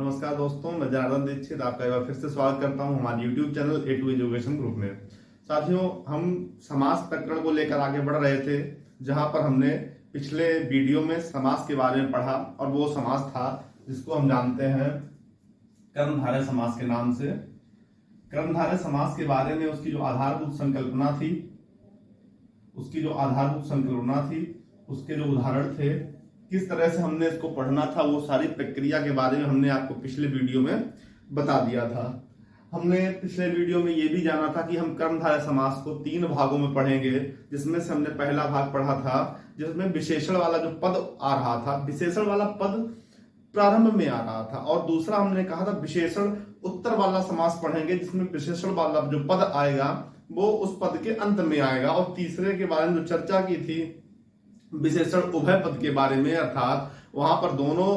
नमस्कार दोस्तों, मैं जनार्दन दीक्षित आपका एक बार फिर से स्वागत करता हूं हमारे YouTube channel A2 education group में। साथियों, हम समास प्रकरण को लेकर आगे बढ़ रहे थे, जहां पर हमने पिछले वीडियो में समास के बारे में पढ़ा और वो समास था जिसको हम जानते हैं कर्मधारय समास के नाम से। कर्मधारय समास के बारे में उसकी जो आधारभूत संकल्पना थी, उसके जो उदाहरण थे, किस तरह से हमने इसको पढ़ना था, वो सारी प्रक्रिया के बारे में हमने आपको पिछले वीडियो में बता दिया था। हमने पिछले वीडियो में ये भी जाना था कि हम कर्मधारय समास को 3 भागों में पढ़ेंगे, जिसमें से हमने पहला भाग पढ़ा था जिसमें विशेषण वाला जो पद आ रहा था, विशेषण वाला पद प्रारंभ में आ रहा था, और दूसरा हमने कहा था विशेषण उत्तर वाला समास पढ़ेंगे, जिसमें विशेषण वाला जो पद आएगा वो उस पद के अंत में आएगा। और तीसरे के बारे में जो चर्चा की थी विशेषण उभय पद के बारे में, अर्थात वहां पर दोनों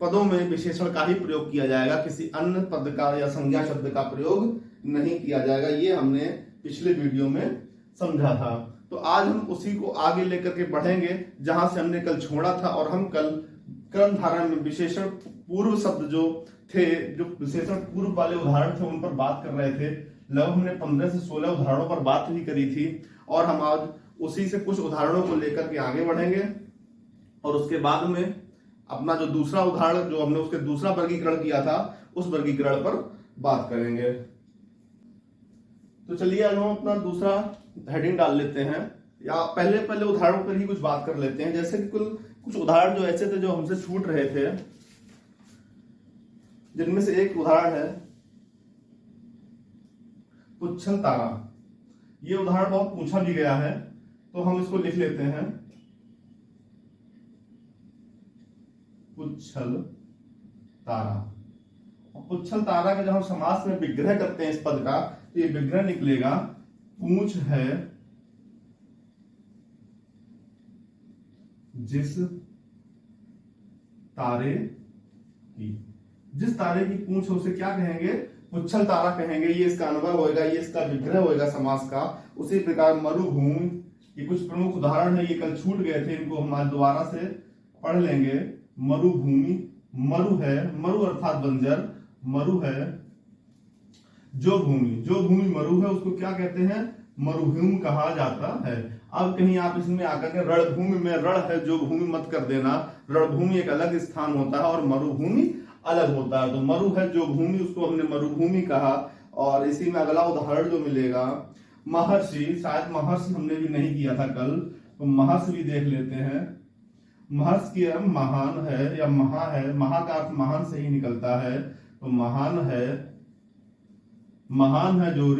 पदों में विशेषण का ही प्रयोग किया जाएगा, किसी अन्य पद का या संज्ञा शब्द का प्रयोग नहीं किया जाएगा। ये हमने पिछले वीडियो में समझा था। तो आज हम उसी को आगे लेकर के बढ़ेंगे जहां से हमने कल छोड़ा था, और हम कल कर्मधारय में विशेषण पूर्व शब्द जो थे, जो विशेषण पूर्व वाले उदाहरण थे, उन पर बात कर रहे थे। लगभग हमने 15 से 16 उदाहरणों पर बात भी करी थी, और हम आज उसी से कुछ उदाहरणों को लेकर के आगे बढ़ेंगे, और उसके बाद में अपना जो दूसरा उदाहरण जो हमने उसके दूसरा वर्गीकरण किया था, उस वर्गीकरण पर बात करेंगे। तो चलिए आज हम अपना दूसरा हेडिंग डाल लेते हैं, या पहले उदाहरणों पर ही कुछ बात कर लेते हैं। जैसे कि कुछ उदाहरण जो ऐसे थे जो हमसे छूट रहे थे, जिनमें से एक उदाहरण है पुच्छल तारा। ये उदाहरण बहुत पूछा भी गया है, तो हम इसको लिख लेते हैं पुच्छल तारा। पुच्छल तारा का जब हम समास में विग्रह करते हैं इस पद का, तो ये विग्रह निकलेगा पूंछ है जिस तारे की। जिस तारे की पूंछ है उसे क्या कहेंगे? पुच्छल तारा कहेंगे। ये इसका अनुभव होगा, ये इसका विग्रह होगा समास का। उसी प्रकार मरुभूमि, ये कुछ प्रमुख उदाहरण है, ये कल छूट गए थे, इनको हम आज दोबारा से पढ़ लेंगे। मरुभूमि, मरु है, मरु अर्थात बंजर, मरु है। जो भूमि मरु है, उसको क्या कहते हैं? मरुभूमि कहा जाता है। अब कहीं आप इसमें आकर के रणभूमि में रण है जो भूमि मत कर देना। रणभूमि एक अलग स्थान होता है और मरुभूमि अलग होता है। तो मरु है जो भूमि, उसको हमने मरुभूमि कहा। और इसी में अगला उदाहरण जो मिलेगा महर्षि, शायद महर्षि हमने भी नहीं किया था कल, तो महर्षि भी देख लेते हैं। महर्षि की अर्थ महान है या महा है, महा का अर्थ महान से ही निकलता है। तो महान है जो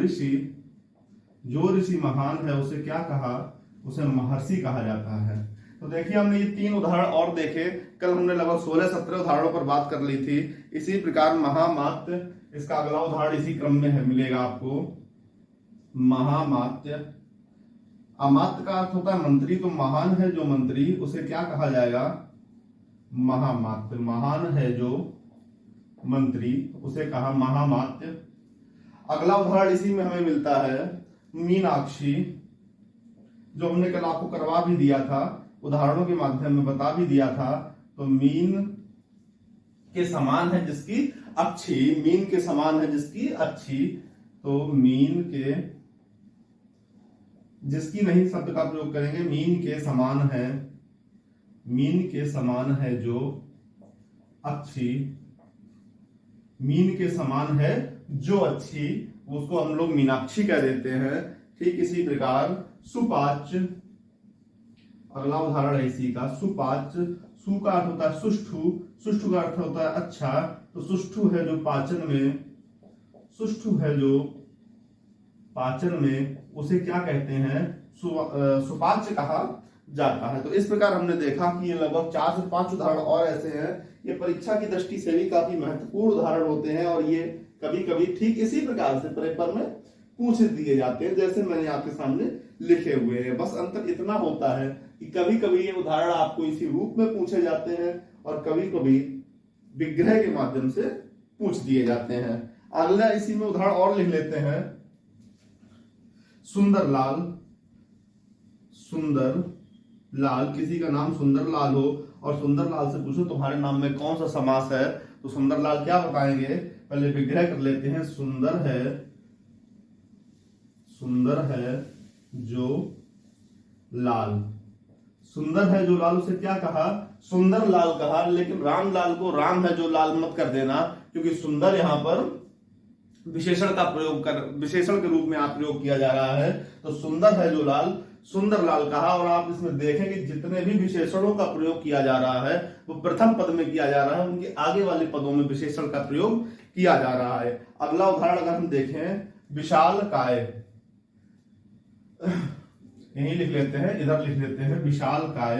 ऋषि महान है, उसे क्या कहा? उसे महर्षि कहा जाता है। तो देखिए हमने ये 3 उदाहरण और देखे। कल हमने लगभग 16-17 उदाहरणों पर बात कर ली थी। इसी प्रकार महामात्य, इसका अगला उदाहरण इसी क्रम में है, मिलेगा आपको महामात्य। अमात्य का अर्थ होता है मंत्री, तो महान है जो मंत्री, उसे क्या कहा जाएगा? महामात्य। महान है जो मंत्री, उसे कहा महामात्य। अगला उदाहरण इसी में हमें मिलता है मीनाक्षी, जो हमने कल आपको करवा भी दिया था, उदाहरणों के माध्यम में बता भी दिया था। तो मीन के समान है जिसकी अच्छी, मीन के समान है जिसकी अच्छी। तो मीन के, जिसकी नहीं शब्द का प्रयोग करेंगे, मीन के समान है जो अच्छी, मीन के समान है जो अच्छी, उसको हम लोग मीनाक्षी कह देते हैं। ठीक इसी प्रकार सुपाच्य, अगला उदाहरण है इसी का, सुपाच्य। सु का अर्थ होता है सुष्ठु, सुष्ठु का अर्थ होता है अच्छा। तो सुष्ठु है जो पाचन में, उसे क्या कहते हैं? सुपाच्य कहा जाता है। तो इस प्रकार हमने देखा कि ये लगभग 4 से 5 उदाहरण और ऐसे हैं। ये परीक्षा की दृष्टि से भी काफी महत्वपूर्ण उदाहरण होते हैं, और ये कभी कभी ठीक इसी प्रकार से पेपर में पूछ दिए जाते हैं, जैसे मैंने आपके सामने लिखे हुए हैं। बस अंतर इतना होता है कि कभी कभी ये उदाहरण आपको इसी रूप में पूछे जाते हैं, और कभी कभी विग्रह के माध्यम से पूछ दिए जाते हैं। अगला इसी में उदाहरण और लिख लेते हैं सुंदरलाल। किसी का नाम सुंदरलाल हो और सुंदरलाल से पूछो तुम्हारे नाम में कौन सा समास है, तो सुंदर लाल क्या बताएंगे, पहले विग्रह कर लेते हैं। सुंदर है जो लाल, सुंदर है जो लाल, उसे क्या कहा, सुंदर लाल कहा। लेकिन राम लाल को राम है जो लाल मत कर देना, क्योंकि सुंदर यहां पर विशेषण का प्रयोग कर, विशेषण के रूप में आप प्रयोग किया जा रहा है। तो सुंदर है जो लाल, सुंदर लाल कहा। और आप इसमें देखेंगे जितने भी विशेषणों का प्रयोग किया जा रहा है वो प्रथम पद में किया जा रहा है, उनके आगे वाले पदों में विशेषण का प्रयोग किया जा रहा है। अगला उदाहरण अगर हम देखें, विशाल काय, यही लिख लेते हैं, इधर लिख लेते हैं विशाल काय।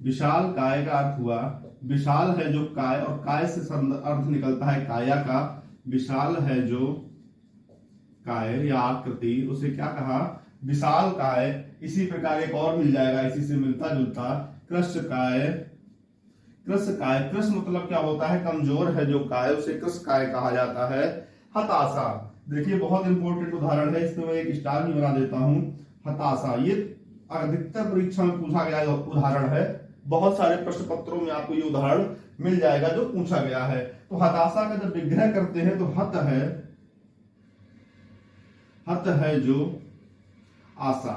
विशाल काय का अर्थ हुआ, विशाल है जो काय, और काय से अर्थ निकलता है काया का। विशाल है जो काय या आकृति, उसे क्या कहा, विशाल काय। इसी प्रकार एक और मिल जाएगा इसी से मिलता जुलता, कृष्ण काय। कृष्ण काय, कृष्ण मतलब क्या होता है, कमजोर है जो काय, उसे कृष्ण काय कहा जाता है। हताशा, देखिए बहुत इंपॉर्टेंट उदाहरण है, इसमें मैं एक स्टार भी बना देता हूं। हताशा, ये अधिकतर परीक्षा में पूछा गया उदाहरण है, बहुत सारे प्रश्न पत्रों में आपको ये उदाहरण मिल जाएगा जो पूछा गया है। तो हताशा का जब विग्रह करते हैं तो हत है जो आशा।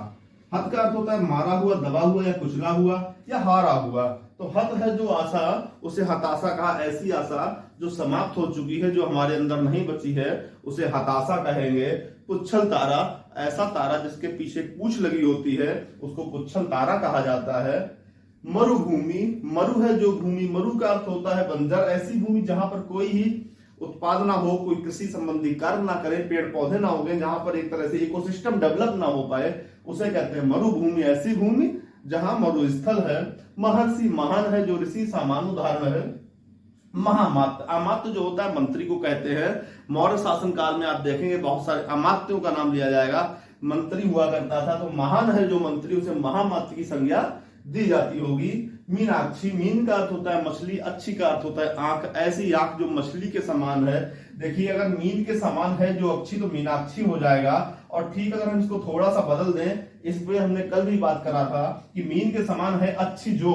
हत का अर्थ होता है मारा हुआ, दबा हुआ या कुचला हुआ या हारा हुआ। तो हत है जो आशा, उसे हताशा कहा। ऐसी आशा जो समाप्त हो चुकी है, जो हमारे अंदर नहीं बची है, उसे हताशा कहेंगे। पुच्छल तारा, ऐसा तारा जिसके पीछे पूंछ लगी होती है, उसको पुच्छल तारा कहा जाता है। मरुभूमि, मरु है जो भूमि, मरु का अर्थ होता है बंजर। ऐसी भूमि जहां पर कोई ही उत्पाद ना हो, कोई कृषि संबंधी कार्य ना करे, पेड़ पौधे ना होंगे, जहां पर एक तरह से इकोसिस्टम डेवलप ना हो पाए, उसे कहते हैं मरुभूमि। ऐसी भूमि जहां मरुस्थल है। महर्षि, महान है जो ऋषि, सामान्य उदाहरण है। महामात्य, अमात्य जो होता है मंत्री को कहते हैं। मौर्य शासन काल में आप देखेंगे बहुत सारे अमात्यों का नाम लिया जाएगा, मंत्री हुआ करता था। तो महान है जो मंत्री, उसे महामात्य की संज्ञा दी जाती होगी। मीनाक्षी, मीन का अर्थ होता है मछली, अच्छी का अर्थ होता है आंख। ऐसी आंख जो मछली के समान है। देखिए अगर मीन के समान है जो अच्छी, तो मीनाक्षी हो जाएगा। और ठीक अगर हम इसको थोड़ा सा बदल दें, इस पे हमने कल भी बात करा था कि मीन के समान है अच्छी जो,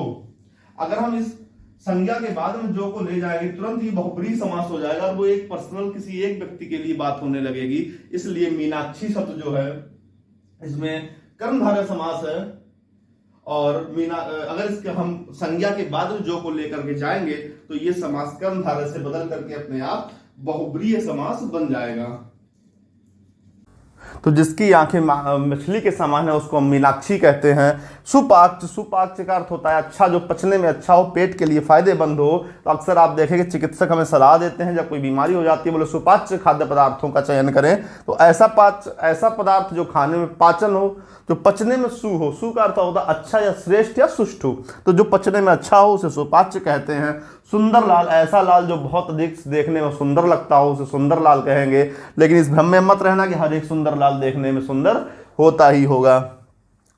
अगर हम इस संज्ञा के बाद में जो को ले जाएंगे तुरंत ही बहुब्रीहि समास हो जाएगा, और वो एक पर्सनल किसी एक व्यक्ति के लिए बात होने लगेगी। इसलिए मीनाक्षी शब्द जो है इसमें कर्मधारय समास है। और अगर इसके हम संज्ञा के बाद जो को लेकर के जाएंगे तो ये समास कर्मधारय से बदल करके अपने आप बहुब्रीहि समास बन जाएगा। तो जिसकी आंखें मछली के समान है उसको हम मीनाक्षी कहते हैं। सुपाच्य, सुपाच्य का अर्थ होता है अच्छा, जो पचने में अच्छा हो, पेट के लिए फायदेमंद हो। तो अक्सर आप देखेंगे चिकित्सक हमें सलाह देते हैं जब कोई बीमारी हो जाती है, बोले सुपाच्य खाद्य पदार्थों का चयन करें। तो ऐसा पदार्थ जो खाने में पाचन हो, जो पचने में सु हो। सु का अर्थ होता है अच्छा या श्रेष्ठ या सुष्ठु, तो जो पचने में अच्छा हो उसे सुपाच्य कहते हैं। सुंदर लाल, ऐसा लाल जो बहुत अधिक देखने में सुंदर लगता हो उसे सुंदर लाल कहेंगे। लेकिन इस भ्रम में मत रहना कि हर एक सुंदर लाल देखने में सुंदर होता ही होगा।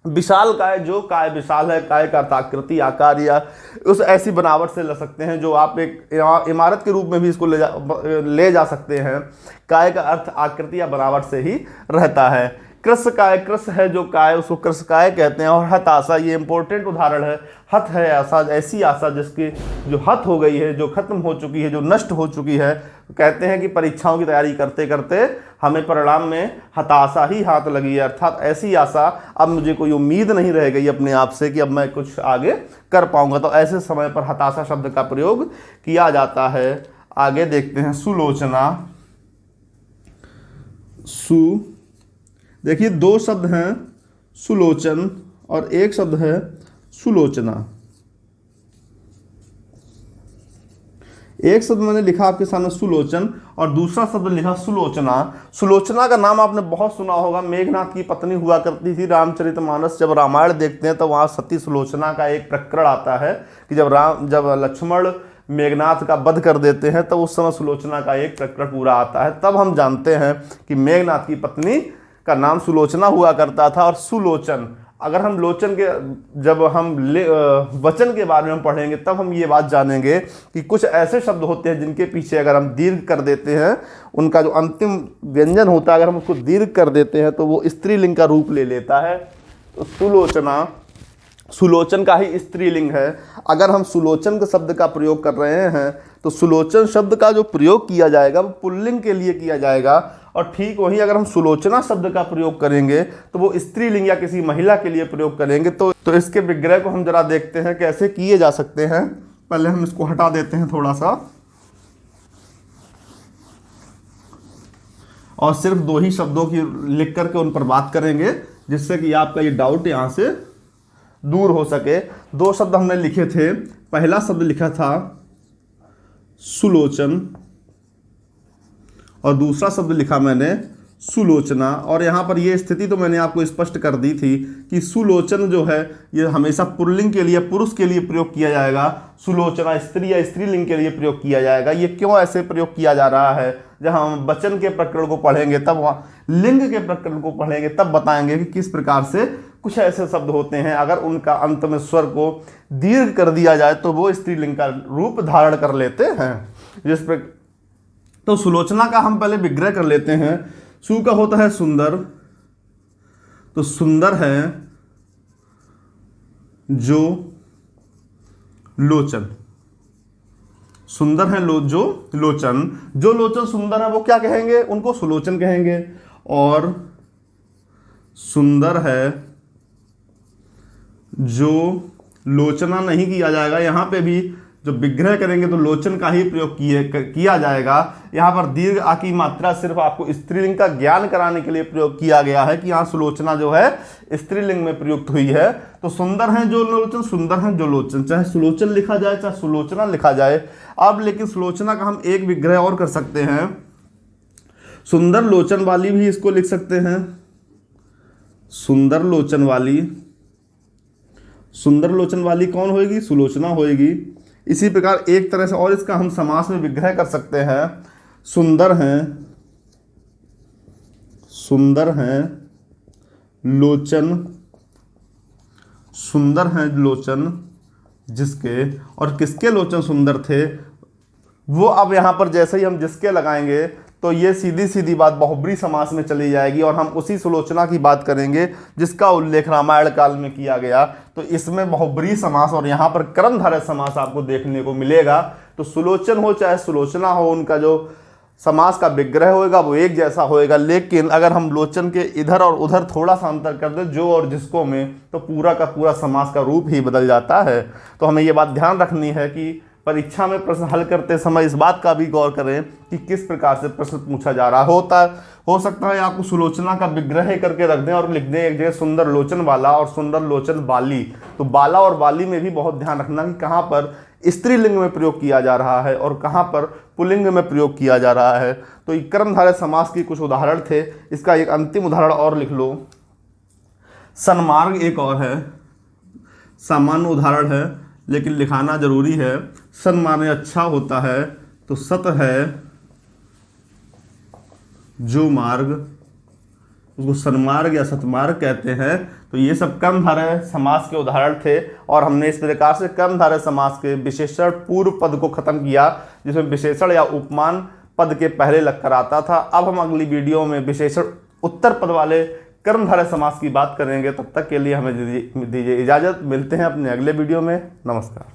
विशाल काय, जो काय विशाल है, काय का अर्थ आकृति, आकार या उस ऐसी बनावट से ले सकते हैं जो आप एक इमारत के रूप में भी इसको ले जा सकते हैं। काय का अर्थ आकृति या बनावट से ही रहता है। कृष्ण काय, कृष्ण है जो काय, उसको कृष्ण काय कहते हैं। और हताशा, ये इंपॉर्टेंट उदाहरण है। हत है आशा, ऐसी आशा जिसकी जो हत हो गई है, जो खत्म हो चुकी है, जो नष्ट हो चुकी है। कहते हैं कि परीक्षाओं की तैयारी करते करते हमें परिणाम में हताशा ही हाथ लगी है, अर्थात ऐसी आशा, अब मुझे कोई उम्मीद नहीं रह गई अपने आप से कि अब मैं कुछ आगे कर पाऊंगा। तो ऐसे समय पर हताशा शब्द का प्रयोग किया जाता है। आगे देखते हैं सुलोचना। देखिए दो शब्द हैं सुलोचन और एक शब्द है सुलोचना। एक शब्द मैंने लिखा आपके सामने सुलोचन और दूसरा शब्द लिखा सुलोचना। सुलोचना का नाम आपने बहुत सुना होगा, मेघनाथ की पत्नी हुआ करती थी। रामचरितमानस जब रामायण देखते हैं तो वहाँ सती सुलोचना का एक प्रकरण आता है कि जब लक्ष्मण मेघनाथ का वध कर देते हैं तब उस समय सुलोचना का एक प्रकरण पूरा आता है। तब हम जानते हैं कि मेघनाथ की पत्नी का नाम सुलोचना हुआ करता था। और सुलोचन, अगर हम लोचन के जब हम वचन के बारे में पढ़ेंगे तब हम ये बात जानेंगे कि कुछ ऐसे शब्द होते हैं जिनके पीछे अगर हम दीर्घ कर देते हैं, उनका जो अंतिम व्यंजन होता है अगर हम उसको दीर्घ कर देते हैं तो वो स्त्रीलिंग का रूप ले लेता है। तो सुलोचना सुलोचन का ही स्त्रीलिंग है। अगर हम सुलोचन के शब्द का प्रयोग कर रहे हैं तो सुलोचन शब्द का जो प्रयोग किया जाएगा वो पुल्लिंग के लिए किया जाएगा, और ठीक वहीं अगर हम सुलोचना शब्द का प्रयोग करेंगे तो वो स्त्रीलिंग या किसी महिला के लिए प्रयोग करेंगे। तो इसके विग्रह को हम जरा देखते हैं कैसे किए जा सकते हैं। पहले हम इसको हटा देते हैं थोड़ा सा, और सिर्फ 2 ही शब्दों की लिख करके उन पर बात करेंगे, जिससे कि आपका ये डाउट यहाँ से दूर हो सके। 2 शब्द हमने लिखे थे। पहला शब्द लिखा था सुलोचन, और दूसरा शब्द लिखा मैंने सुलोचना। और यहाँ पर ये स्थिति तो मैंने आपको स्पष्ट कर दी थी कि सुलोचन जो है ये हमेशा पुल्लिंग के लिए, पुरुष के लिए प्रयोग किया जाएगा। सुलोचना स्त्री या स्त्रीलिंग के लिए प्रयोग किया जाएगा। ये क्यों ऐसे प्रयोग किया जा रहा है? जब हम वचन के प्रकरण को पढ़ेंगे तब, वहाँ लिंग के प्रकरण को पढ़ेंगे तब बताएंगे कि किस प्रकार से कुछ ऐसे शब्द होते हैं अगर उनका अंत में स्वर को दीर्घ कर दिया जाए तो वो स्त्रीलिंग का रूप धारण कर लेते हैं। जिस पर तो सुलोचना का हम पहले विग्रह कर लेते हैं। सु का होता है सुंदर, तो सुंदर है जो लोचन, सुंदर है जो लोचन। जो लोचन सुंदर है वो क्या कहेंगे? उनको सुलोचन कहेंगे। और सुंदर है जो लोचना नहीं किया जाएगा। यहाँ पे भी जो विग्रह करेंगे तो लोचन का ही प्रयोग किया जाएगा। यहाँ पर दीर्घ आ की मात्रा सिर्फ आपको स्त्रीलिंग का ज्ञान कराने के लिए प्रयोग किया गया है कि यहाँ सुलोचना जो है स्त्रीलिंग में प्रयुक्त हुई है। तो सुंदर है जो लोचन, सुंदर है जो लोचन, चाहे सुलोचन लिखा जाए चाहे सुलोचना लिखा जाए। अब लेकिन सुलोचना का हम एक विग्रह और कर सकते हैं, सुंदर लोचन वाली भी इसको लिख सकते हैं। सुंदर लोचन वाली, सुंदर लोचन वाली कौन होएगी? सुलोचना होएगी। इसी प्रकार एक तरह से और इसका हम समास में विग्रह कर सकते हैं। सुंदर हैं, सुंदर हैं लोचन, सुंदर हैं लोचन जिसके, और किसके लोचन सुंदर थे वो। अब यहाँ पर जैसे ही हम जिसके लगाएंगे तो ये सीधी सीधी बात बहुब्री समास में चली जाएगी, और हम उसी सुलोचना की बात करेंगे जिसका उल्लेख रामायण काल में किया गया। तो इसमें बहुब्री समास और यहाँ पर कर्मधारय समास आपको देखने को मिलेगा। तो सुलोचन हो चाहे सुलोचना हो, उनका जो समास का विग्रह होएगा वो एक जैसा होएगा। लेकिन अगर हम लोचन के इधर और उधर थोड़ा सा अंतर कर दें जो और जिसको में, तो पूरा का पूरा समास का रूप ही बदल जाता है। तो हमें ये बात ध्यान रखनी है कि परीक्षा में प्रश्न हल करते समय इस बात का भी गौर करें कि किस प्रकार से प्रश्न पूछा जा रहा हो सकता है आपको सुलोचना का विग्रह करके रख दें और लिख दें एक जगह सुंदर लोचन वाला और सुंदर लोचन बाली। तो बाला और बाली में भी बहुत ध्यान रखना कि कहाँ पर स्त्रीलिंग में प्रयोग किया जा रहा है और कहाँ पर पुल्लिंग में प्रयोग किया जा रहा है। तो ये कर्मधारय समास की कुछ उदाहरण थे। इसका एक अंतिम उदाहरण और लिख लो। सन्मार्ग एक और है, सामान्य उदाहरण है लेकिन लिखाना जरूरी है। सन माने अच्छा होता है, तो सत है जो मार्ग, उसको सन्मार्ग या सतमार्ग कहते हैं। तो ये सब कर्मधारय समास के उदाहरण थे, और हमने इस प्रकार से कर्मधारय समास के विशेषण पूर्व पद को खत्म किया, जिसमें विशेषण या उपमान पद के पहले लग कर आता था। अब हम अगली वीडियो में विशेषण उत्तर पद वाले कर्मधारय समास की बात करेंगे। तब तक के लिए हमें दीजिए इजाज़त। मिलते हैं अपने अगले वीडियो में। नमस्कार।